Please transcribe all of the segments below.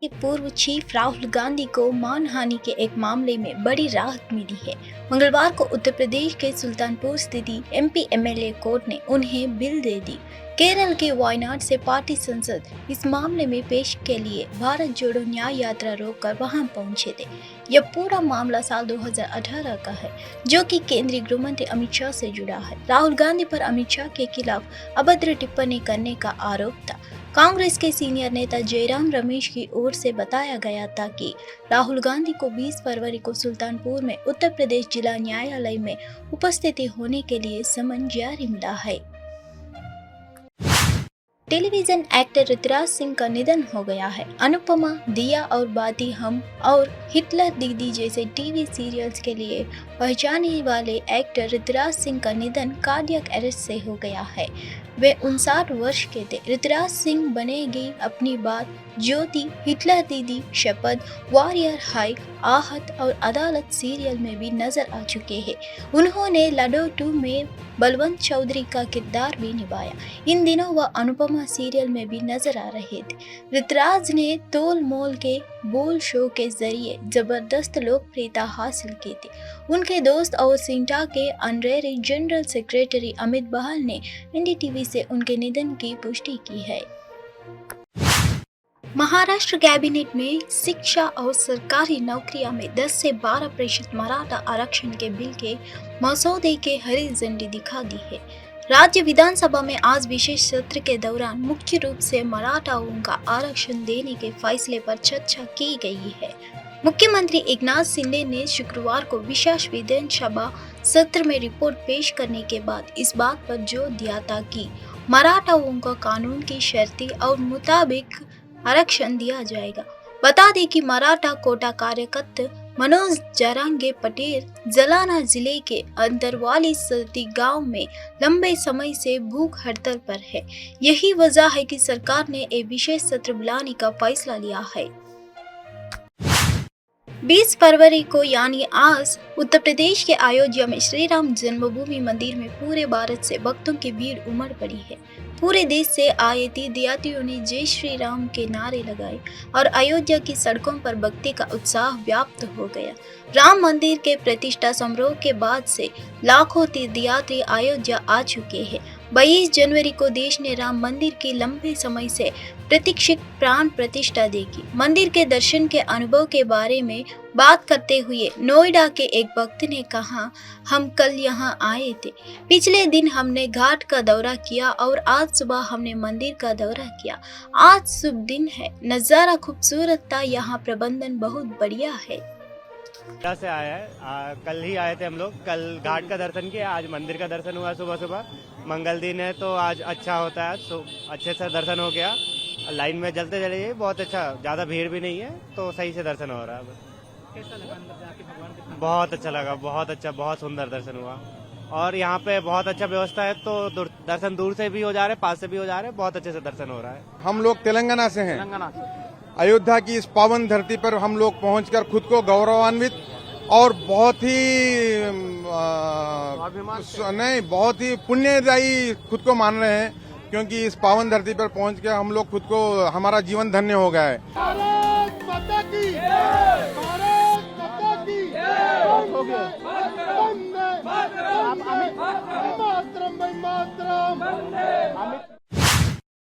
कि पूर्व चीफ राहुल गांधी को मानहानि के एक मामले में बड़ी राहत मिली है। मंगलवार को उत्तर प्रदेश के सुल्तानपुर स्थित एमपी एमएलए कोर्ट ने उन्हें बिल दे दी। केरल के वायनाड से पार्टी सांसद इस मामले में पेश के लिए भारत जोड़ो न्याय यात्रा रोककर वहां पहुंचे थे। यह पूरा मामला साल 2018 का है, जो कि केंद्रीय गृह मंत्री अमित शाह से जुड़ा है। राहुल गांधी पर अमित शाह के खिलाफ अभद्र टिप्पणी करने का आरोप था। कांग्रेस के सीनियर नेता जयराम रमेश की ओर से बताया गया था कि राहुल गांधी को 20 फरवरी को सुल्तानपुर में उत्तर प्रदेश जिला न्यायालय में उपस्थिति होने के लिए समन जारी मिला है। टेलीविजन एक्टर ऋतुराज सिंह का निधन हो गया है। अनुपमा, दिया और बाती हम और हिटलर दीदी जैसे टीवी सीरियल्स के लिए पहचाने वाले एक्टर ऋतुराज सिंह का निधन कार्डियक अरेस्ट से हो गया है। वे 59 वर्ष के थे। ऋतुराज सिंह बनेगी अपनी बात, ज्योति, हिटलर दीदी, शपथ, वॉरियर हाई, आहत और अदालत सीरियल में भी नजर आ चुके हैं। उन्होंने लडो 2 में बलवंत चौधरी का किरदार भी निभाया। इन दिनों वह अनुपमा सीरियल में भी नजर आ रहे थे। ऋतुराज ने तोल मोल के बोल शो के जरिए जबरदस्त लोकप्रियता हासिल की थी। उनके दोस्त और सिंटा के ऑनरेरी जनरल सेक्रेटरी अमित बहल ने एनडीटीवी से उनके निधन की पुष्टि की है। महाराष्ट्र कैबिनेट में शिक्षा और सरकारी नौकरियों में 10 से 12% मराठा आरक्षण के बिल के मसौदे के हरी झंडी दिखा दी है। राज्य विधानसभा में आज विशेष सत्र के दौरान मुख्य रूप से मराठाओं का आरक्षण देने के फैसले पर चर्चा की गई है। मुख्यमंत्री एकनाथ शिंदे ने शुक्रवार को विशेष विधानसभा सत्र में रिपोर्ट पेश करने के बाद इस बात पर जोर दिया था कि मराठाओं को कानून की शर्तें और मुताबिक आरक्षण दिया जाएगा। बता दें कि मराठा कोटा कार्यकर्ता मनोज जरांगे पटेल जलाना जिले के अंतरवाली सती गांव में लंबे समय से भूख हड़ताल पर है। यही वजह है कि सरकार ने एक विशेष सत्र बुलाने का फैसला लिया है। 20 फरवरी को यानी आज उत्तर प्रदेश के अयोध्या में श्री राम जन्मभूमि मंदिर में पूरे भारत से भक्तों की भीड़ उमड़ पड़ी है। पूरे देश से आए तीर्थयात्रियों ने जय श्री राम के नारे लगाए और अयोध्या की सड़कों पर भक्ति का उत्साह व्याप्त हो गया। राम मंदिर के प्रतिष्ठा समारोह के बाद से लाखों तीर्थयात्री अयोध्या आ चुके हैं। 22 जनवरी को देश ने राम मंदिर की लंबे समय से प्रतीक्षित प्राण प्रतिष्ठा देखी। मंदिर के दर्शन के अनुभव के बारे में बात करते हुए नोएडा के एक भक्त ने कहा, हम कल यहाँ आए थे। पिछले दिन हमने घाट का दौरा किया और आज सुबह हमने मंदिर का दौरा किया। आज शुभ दिन है, नज़ारा खूबसूरत था, यहाँ प्रबंधन बहुत बढ़िया है। से आया है, कल ही आए थे हम लोग। कल घाट का दर्शन किया, आज मंदिर का दर्शन हुआ सुबह सुबह। मंगल दिन है तो आज अच्छा होता है, तो अच्छे से दर्शन हो गया। लाइन में चलते चले, बहुत अच्छा, ज़्यादा भीड़ भी नहीं है तो सही से दर्शन हो रहा है। कैसा लगा अंदर जाके भगवान के? बहुत अच्छा लगा, बहुत अच्छा, बहुत सुंदर दर्शन हुआ। और यहाँ पे बहुत अच्छा व्यवस्था है, तो दर्शन दूर से भी हो जा रहे, पास से भी हो जा रहे, बहुत अच्छे से दर्शन हो रहा है। हम लोग तेलंगाना से हैं। तेलंगाना से अयोध्या की इस पावन धरती पर हम लोग पहुंचकर खुद को गौरवान्वित और बहुत ही पुण्यदायी खुद को मान रहे हैं, क्योंकि इस पावन धरती पर पहुंच के हम लोग खुद को, हमारा जीवन धन्य हो गया है। भारत माता की जय, भारत माता की जय, वंदे मातरम, मातरम।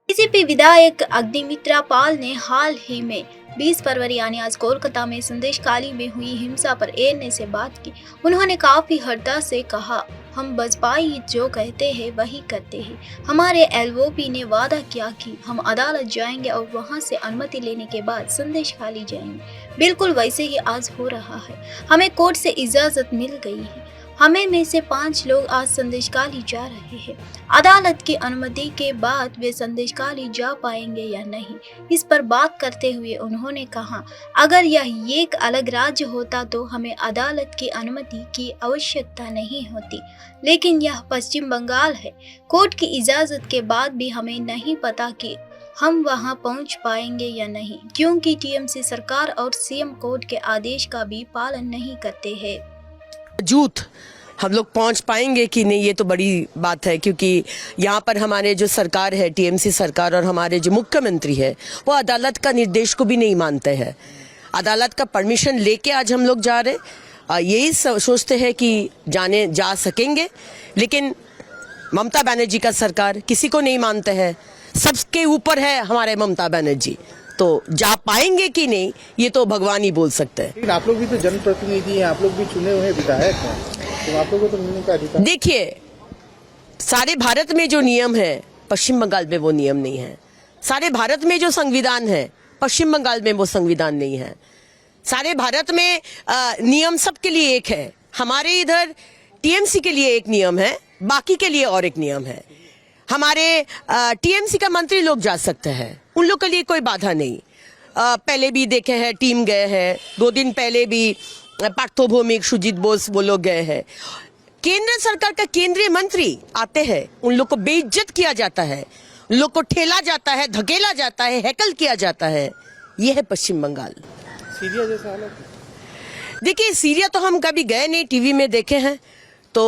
बीजेपी विधायक अग्निमित्रा पाल ने हाल ही में 20 फरवरी यानी आज कोलकाता में संदेशखाली में हुई हिंसा पर एएनए से बात की। उन्होंने काफी हड़ता से कहा, हम बसपाई जो कहते हैं वही करते हैं। हमारे एलओपी ने वादा किया कि हम अदालत जाएंगे और वहां से अनुमति लेने के बाद संदेशखाली जाएंगे। बिल्कुल वैसे ही आज हो रहा है। हमें कोर्ट से इजाजत मिल गई है। हमें में से 5 लोग आज संदेशखाली जा रहे हैं। अदालत की अनुमति के बाद वे संदेशखाली जा पाएंगे या नहीं, इस पर बात करते हुए उन्होंने कहा, अगर यह एक अलग राज्य होता तो हमें अदालत की अनुमति की आवश्यकता नहीं होती, लेकिन यह पश्चिम बंगाल है। कोर्ट की इजाजत के बाद भी हमें नहीं पता कि हम वहां पहुंच पाएंगे या नहीं, क्योंकि टीएमसी सरकार और सीएम कोर्ट के आदेश का भी पालन नहीं करते हैं। जूथ हम लोग पहुंच पाएंगे कि नहीं ये तो बड़ी बात है, क्योंकि यहाँ पर हमारे जो सरकार है, टीएमसी सरकार, और हमारे जो मुख्यमंत्री है वो अदालत का निर्देश को भी नहीं मानते हैं। अदालत का परमिशन लेके आज हम लोग जा रहे, यही सोचते हैं कि जा सकेंगे, लेकिन ममता बनर्जी का सरकार किसी को नहीं मानते हैं। सबके ऊपर है हमारे ममता बनर्जी, तो जा पाएंगे कि नहीं ये तो भगवान ही बोल सकते हैं। लेकिन आप लोग भी तो जनप्रतिनिधि हैं, आप लोग भी चुने हुए विधायक हैं, तो आप लोगों को तो मिलने का अधिकार। देखिए, सारे भारत में जो नियम है पश्चिम बंगाल में वो नियम नहीं है। सारे भारत में जो संविधान है पश्चिम बंगाल में वो संविधान नहीं है। सारे भारत में नियम सबके लिए एक है। हमारे इधर टीएमसी के लिए एक नियम है, बाकी के लिए और एक नियम है। हमारे टीएमसी का मंत्री लोग जा सकते हैं, उन लोग के लिए कोई बाधा नहीं। पहले भी देखे हैं, टीम गए हैं, 2 दिन पहले भी पार्थो भौमिक, सुजीत बोस वो लोग गए हैं। केंद्र सरकार का केंद्रीय मंत्री आते हैं, उन लोग को बेइज्जत किया जाता है, उन लोग को ठेला जाता है, धकेला जाता है, हैकल किया जाता है। ये है पश्चिम बंगाल। सीरिया जैसा हालत। देखिए, सीरिया तो हम कभी गए नहीं, टीवी में देखे हैं। तो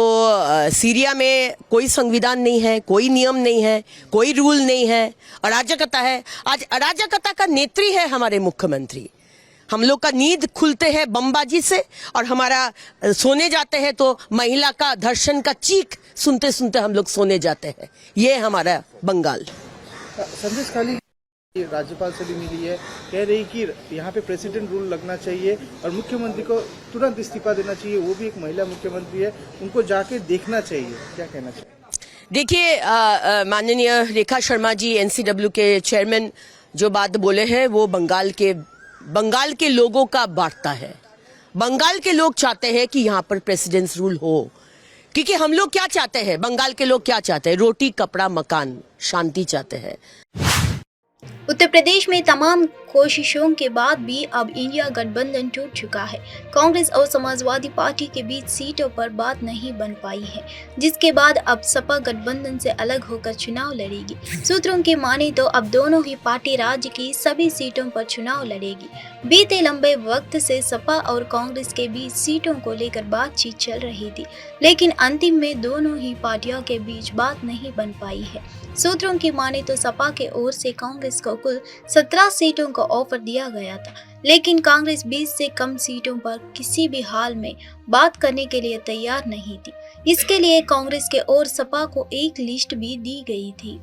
सीरिया में कोई संविधान नहीं है, कोई नियम नहीं है, कोई रूल नहीं है, अराजकता है। आज अराजकता का नेत्री है हमारे मुख्यमंत्री। हम लोग का नींद खुलते हैं बमबाजी से, और हमारा सोने जाते हैं तो महिला का धर्षण का चीख सुनते सुनते हम लोग सोने जाते हैं। ये हमारा बंगाल। संदेश खाली राज्यपाल से भी मिली है, कह रही कि यहाँ पे प्रेसिडेंट रूल लगना चाहिए और मुख्यमंत्री को तुरंत इस्तीफा देना चाहिए। वो भी एक महिला मुख्यमंत्री है, उनको जाके देखना चाहिए। क्या कहना चाहिए? देखिए, माननीय रेखा शर्मा जी, एनसीडब्ल्यू के चेयरमैन, जो बात बोले हैं वो बंगाल के लोगों का वार्ता है। बंगाल के लोग चाहते हैं कि यहाँ पर प्रेसिडेंस रूल हो, क्योंकि हम लोग क्या चाहते हैं, बंगाल के लोग क्या चाहते हैं? रोटी, कपड़ा, मकान, शांति चाहते हैं। उत्तर प्रदेश में तमाम कोशिशों के बाद भी अब इंडिया गठबंधन टूट चुका है। कांग्रेस और समाजवादी पार्टी के बीच सीटों पर बात नहीं बन पाई है, जिसके बाद अब सपा गठबंधन से अलग होकर चुनाव लड़ेगी। सूत्रों की माने तो अब दोनों ही पार्टी राज्य की सभी सीटों पर चुनाव लड़ेगी। बीते लंबे वक्त से सपा और कांग्रेस के बीच सीटों को लेकर बातचीत चल रही थी, लेकिन अंतिम में दोनों ही पार्टियों के बीच बात नहीं बन पाई है। सूत्रों की माने तो सपा के ओर से कांग्रेस को कुल 17 सीटों का ऑफर दिया गया था, लेकिन कांग्रेस 20 से कम सीटों पर किसी भी हाल में बात करने के लिए तैयार नहीं थी। इसके लिए कांग्रेस के ओर सपा को एक लिस्ट भी दी गई थी।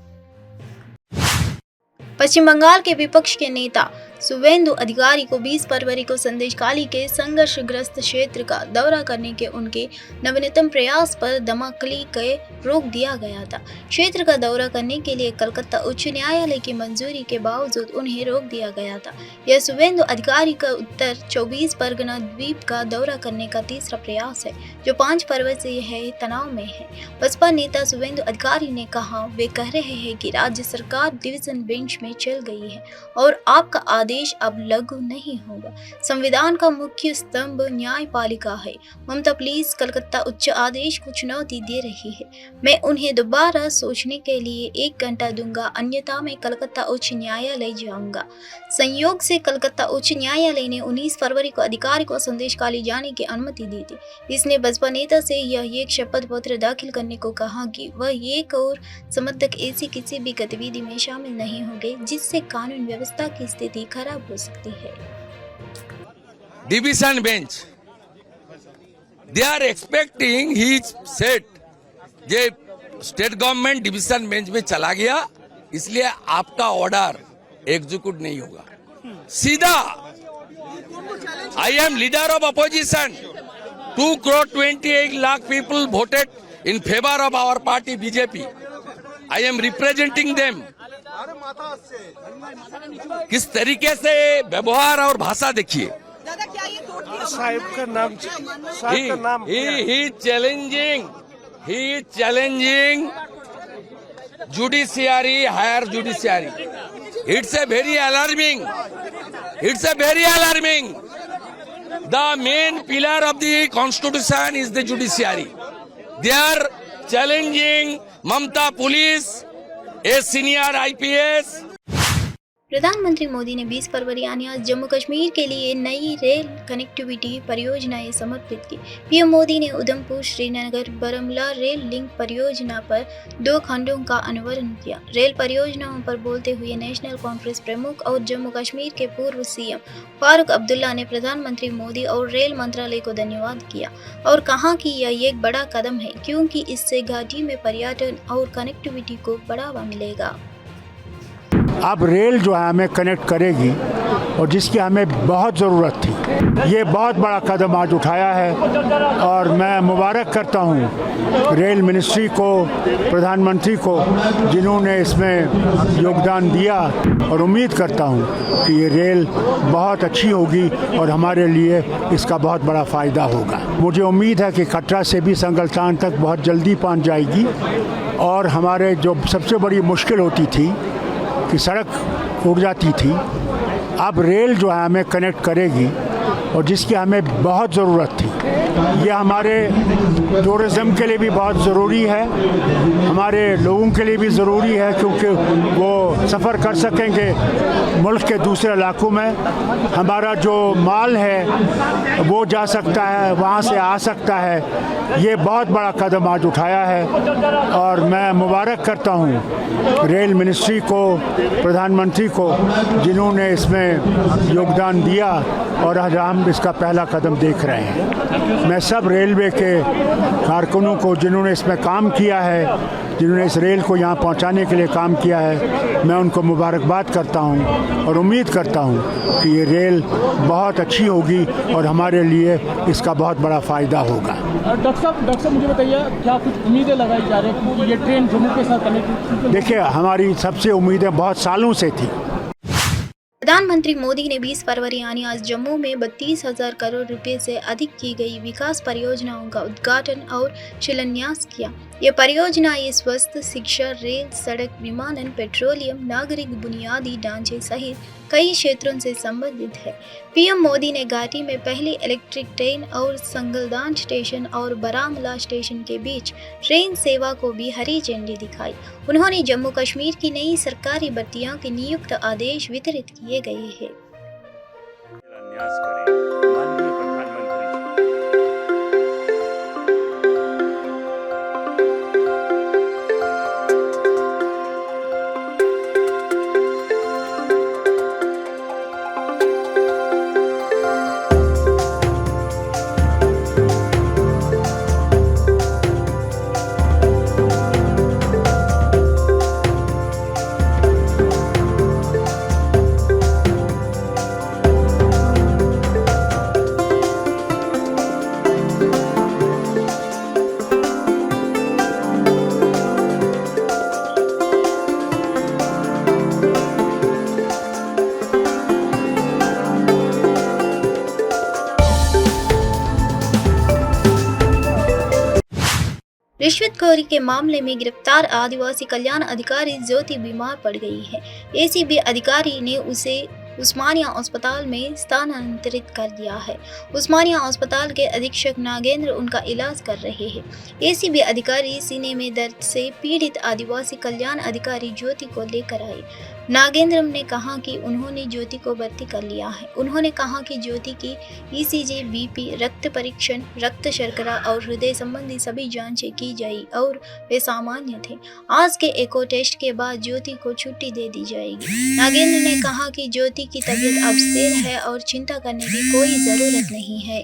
पश्चिम बंगाल के विपक्ष के नेता शुवेंदु अधिकारी को 20 फरवरी को संदेशखाली के संघर्षग्रस्त क्षेत्र का दौरा करने के उनके नवीनतम प्रयास पर दमकली के रोक दिया गया था। क्षेत्र का दौरा करने के लिए कलकत्ता उच्च न्यायालय की मंजूरी के बावजूद उन्हें रोक दिया गया था। यह शुवेंदु अधिकारी का उत्तर 24 परगना द्वीप का दौरा करने का तीसरा प्रयास है, जो 5 फरवरी से है तनाव में है। बसपा नेता शुवेंदु अधिकारी ने कहा, वे कह रहे हैं कि राज्य सरकार डिवीजन बेंच में चल गई है और आपका आदेश अब लागू नहीं होगा। संविधान का मुख्य स्तंभ न्यायपालिका है। ममता प्लीज कलकत्ता उच्च आदेश को चुनौती दे रही है। मैं उन्हें दोबारा सोचने के लिए 1 घंटा दूंगा, अन्यथा मैं कलकत्ता उच्च न्यायालय जाऊंगा। संयोग से कलकत्ता उच्च न्यायालय ने 19 फरवरी को अधिकारी को संदेशखाली जाने की अनुमति दी थी। इसने बसपा नेता से यह एक शपथ पत्र दाखिल करने को कहा कि वह एक और समय तक ऐसी किसी भी गतिविधि में शामिल नहीं होंगे जिससे कानून व्यवस्था की स्थिति खराब हो सकती है। Division bench, they are expecting, he said ये स्टेट गवर्नमेंट डिवीजन बेंच में चला गया, इसलिए आपका ऑर्डर एग्जीक्यूट नहीं होगा। सीधा I am leader of opposition, 2.28 lakh people voted in favor of our party BJP. I am representing them. किस तरीके से व्यवहार और भाषा देखिए। साहिब का नाम he is challenging judiciary, higher judiciary. It's a very alarming. The main pillar of the constitution is the judiciary. They are challenging Mamta police, a senior IPS. प्रधानमंत्री मोदी ने 20 फरवरी यानी आज जम्मू कश्मीर के लिए नई रेल कनेक्टिविटी परियोजनाएं समर्पित की। पीएम मोदी ने उधमपुर श्रीनगर बारामूला रेल लिंक परियोजना पर 2 खंडों का अनावरण किया। रेल परियोजनाओं पर बोलते हुए नेशनल कॉन्फ्रेंस प्रमुख और जम्मू कश्मीर के पूर्व सीएम फारूक अब्दुल्ला ने प्रधानमंत्री मोदी और रेल मंत्रालय को धन्यवाद किया और कहा कि यह एक बड़ा कदम है क्योंकि इससे घाटी में पर्यटन और कनेक्टिविटी को बढ़ावा मिलेगा। अब रेल जो है हमें कनेक्ट करेगी और जिसकी हमें बहुत ज़रूरत थी। ये बहुत बड़ा कदम आज उठाया है और मैं मुबारक करता हूँ रेल मिनिस्ट्री को, प्रधानमंत्री को, जिन्होंने इसमें योगदान दिया और उम्मीद करता हूँ कि ये रेल बहुत अच्छी होगी और हमारे लिए इसका बहुत बड़ा फ़ायदा होगा। मुझे उम्मीद है कि कटरा से भी संगलतान तक बहुत जल्दी पहुँच जाएगी और हमारे जो सबसे बड़ी मुश्किल होती थी कि सड़क उड़ जाती थी, अब रेल जो है हमें कनेक्ट करेगी और जिसकी हमें बहुत ज़रूरत थी। ये हमारे टूरिज़्म के लिए भी बहुत ज़रूरी है, हमारे लोगों के लिए भी ज़रूरी है क्योंकि वो सफ़र कर सकेंगे मुल्क के दूसरे इलाकों में। हमारा जो माल है वो जा सकता है, वहाँ से आ सकता है। ये बहुत बड़ा कदम आज उठाया है और मैं मुबारक करता हूँ रेल मिनिस्ट्री को, प्रधानमंत्री को, जिन्होंने इसमें योगदान दिया और आज हम इसका पहला कदम देख रहे हैं। मैं सब रेलवे के कारकुनों को जिन्होंने इसमें काम किया है, जिन्होंने इस रेल को यहाँ पहुँचाने के लिए काम किया है, मैं उनको मुबारकबाद करता हूँ और उम्मीद करता हूँ कि ये रेल बहुत अच्छी होगी और हमारे लिए इसका बहुत बड़ा फ़ायदा होगा। डॉक्टर साहब मुझे बताइए क्या कुछ उम्मीदें लगाई जा रही हैं कि ये ट्रेन जम्मू के साथ कनेक्ट? देखिए, हमारी सबसे उम्मीदें बहुत सालों से थी। प्रधानमंत्री मोदी ने 20 फरवरी यानी आज जम्मू में 32,000 करोड़ रुपए से अधिक की गई विकास परियोजनाओं का उद्घाटन और शिलान्यास किया। ये परियोजनाएं स्वास्थ्य, शिक्षा, रेल, सड़क, विमानन, पेट्रोलियम, नागरिक बुनियादी ढांचे सहित कई क्षेत्रों से संबंधित है। पीएम मोदी ने घाटी में पहली इलेक्ट्रिक ट्रेन और संगलदान स्टेशन और बारामूला स्टेशन के बीच ट्रेन सेवा को भी हरी झंडी दिखाई। उन्होंने जम्मू कश्मीर की नई सरकारी भर्तियों के नियुक्त आदेश वितरित किए गए हैं। रिश्वतखोरी के मामले में गिरफ्तार आदिवासी कल्याण अधिकारी ज्योति बीमार पड़ गई है। एसीबी अधिकारी ने उसे उस्मानिया अस्पताल में स्थानांतरित कर दिया है। उस्मानिया अस्पताल के अधीक्षक नागेंद्र उनका इलाज कर रहे हैं। एसीबी अधिकारी सीने में दर्द से पीड़ित आदिवासी कल्याण अधिकारी ज्योति को लेकर आए। नागेंद्र ने कहा कि उन्होंने ज्योति को भर्ती कर लिया है। उन्होंने कहा कि ज्योति की ईसीजी, बीपी, रक्त परीक्षण, रक्त शर्करा और हृदय संबंधी सभी जांचें की जाई और वे सामान्य थे। आज के एको टेस्ट के बाद ज्योति को छुट्टी दे दी जाएगी। नागेंद्र ने कहा कि ज्योति की तबीयत अब स्थिर है और चिंता करने की कोई जरूरत नहीं है।